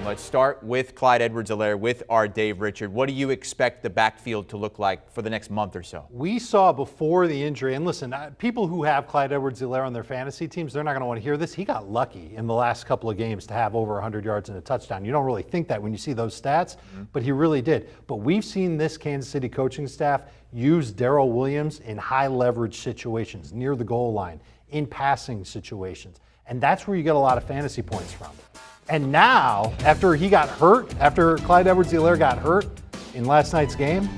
And let's start with Clyde Edwards-Helaire with our Dave Richard. What do you expect the backfield to look like for the next month or so? We saw before the injury, and listen, people who have Clyde Edwards-Helaire on their fantasy teams, they're not going to want to hear this. He got lucky in the last couple of games to have over 100 yards and a touchdown. You don't really think that when you see those stats, but he really did. But we've seen this Kansas City coaching staff use Darrell Williams in high leverage situations, near the goal line, in passing situations. And that's where you get a lot of fantasy points from. And now, after he got hurt, after Clyde Edwards-Helaire got hurt in last night's game,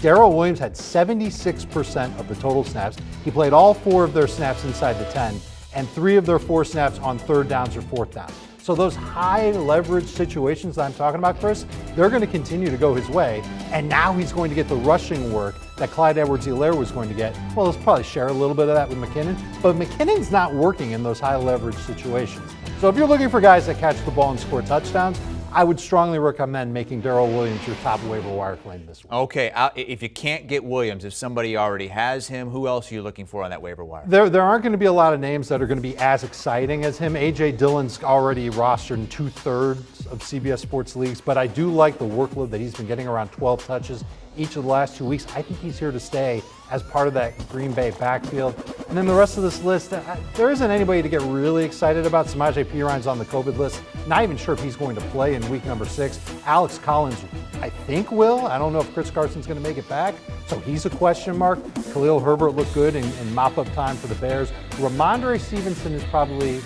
Darrell Williams had 76% of the total snaps. He played all 4 of their snaps inside the 10 and 3 of their 4 snaps on 3rd downs or 4th downs. So those high leverage situations that I'm talking about, Chris, they're going to continue to go his way. And now he's going to get the rushing work that Clyde Edwards-Helaire was going to get. Well, he'll probably share a little bit of that with McKinnon, but McKinnon's not working in those high leverage situations. So if you're looking for guys that catch the ball and score touchdowns, I would strongly recommend making Darrell Williams your top waiver wire claim this week. Okay, if you can't get Williams, if somebody already has him, who else are you looking for on that waiver wire? There aren't going to be a lot of names that are going to be as exciting as him. A.J. Dillon's already rostered in 2/3 of CBS Sports leagues, but I do like the workload that he's been getting, around 12 touches each of the last 2 weeks. I think he's here to stay as part of that Green Bay backfield. And then the rest of this list, there isn't anybody to get really excited about. Samaje Perine's on the COVID list. Not even sure if he's going to play in week number 6. Alex Collins, I think, will. I don't know if Chris Carson's going to make it back, so he's a question mark. Khalil Herbert looked good in mop-up time for the Bears. Raimondre Stevenson is probably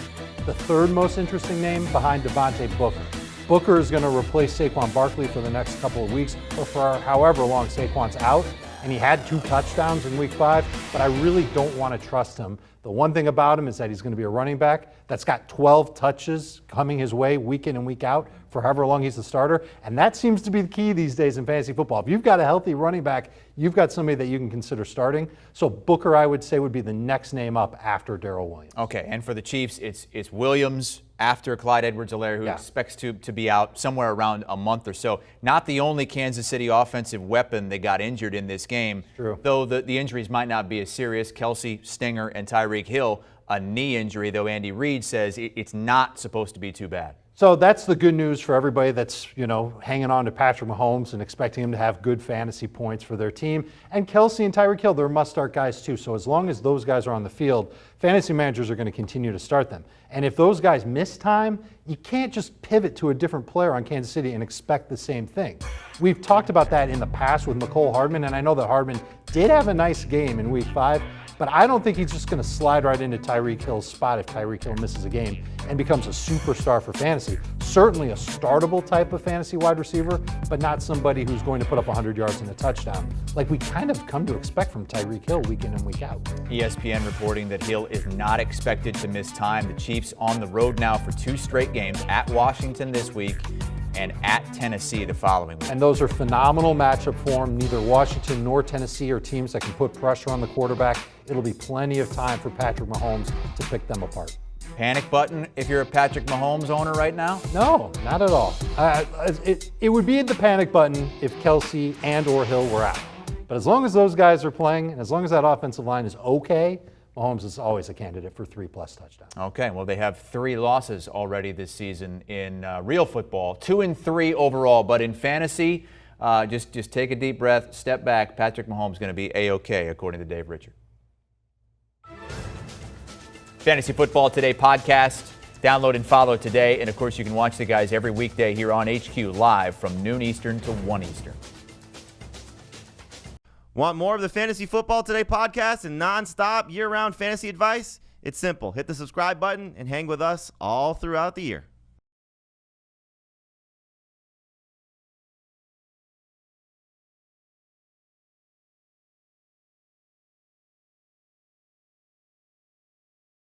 the 3rd most interesting name behind Devontae Booker. Booker is going to replace Saquon Barkley for the next couple of weeks, or for however long Saquon's out. And he had 2 touchdowns in week 5, but I really don't want to trust him. The one thing about him is that he's going to be a running back that's got 12 touches coming his way week in and week out for however long he's the starter. And that seems to be the key these days in fantasy football. If you've got a healthy running back, you've got somebody that you can consider starting. So Booker, I would say, would be the next name up after Darrell Williams. Okay, and for the Chiefs, it's Williams after Clyde Edwards-Helaire, who expects to be out somewhere around a month or so. Not the only Kansas City offensive weapon that got injured in this game. True. Though the injuries might not be as serious. Kelsey, Stinger, and Tyreek Hill, a knee injury, though Andy Reid says it's not supposed to be too bad. So that's the good news for everybody that's, hanging on to Patrick Mahomes and expecting him to have good fantasy points for their team. And Kelsey and Tyreek Hill, they're must-start guys too. So as long as those guys are on the field, fantasy managers are going to continue to start them. And if those guys miss time, you can't just pivot to a different player on Kansas City and expect the same thing. We've talked about that in the past with Mecole Hardman, and I know that Hardman did have a nice game in week 5, but I don't think he's just going to slide right into Tyreek Hill's spot if Tyreek Hill misses a game and becomes a superstar for fantasy. Certainly a startable type of fantasy wide receiver, but not somebody who's going to put up 100 yards and a touchdown, like we kind of come to expect from Tyreek Hill week in and week out. ESPN reporting that Hill is not expected to miss time. The Chiefs on the road now for 2 straight games, at Washington this week and at Tennessee the following week. And those are phenomenal matchup for him. Neither Washington nor Tennessee are teams that can put pressure on the quarterback. It'll be plenty of time for Patrick Mahomes to pick them apart. Panic button if you're a Patrick Mahomes owner right now? No, not at all. It would be the panic button if Kelsey and or Hill were out. But as long as those guys are playing, and as long as that offensive line is okay, Mahomes is always a candidate for 3+ touchdowns. Okay, well, they have 3 losses already this season in real football, 2-3 overall. But in fantasy, just take a deep breath, step back. Patrick Mahomes is going to be A-OK, according to Dave Richard. Fantasy Football Today podcast. Download and follow today. And, of course, you can watch the guys every weekday here on HQ live from noon Eastern to 1 Eastern. Want more of the Fantasy Football Today podcast and nonstop year-round fantasy advice? It's simple. Hit the subscribe button and hang with us all throughout the year.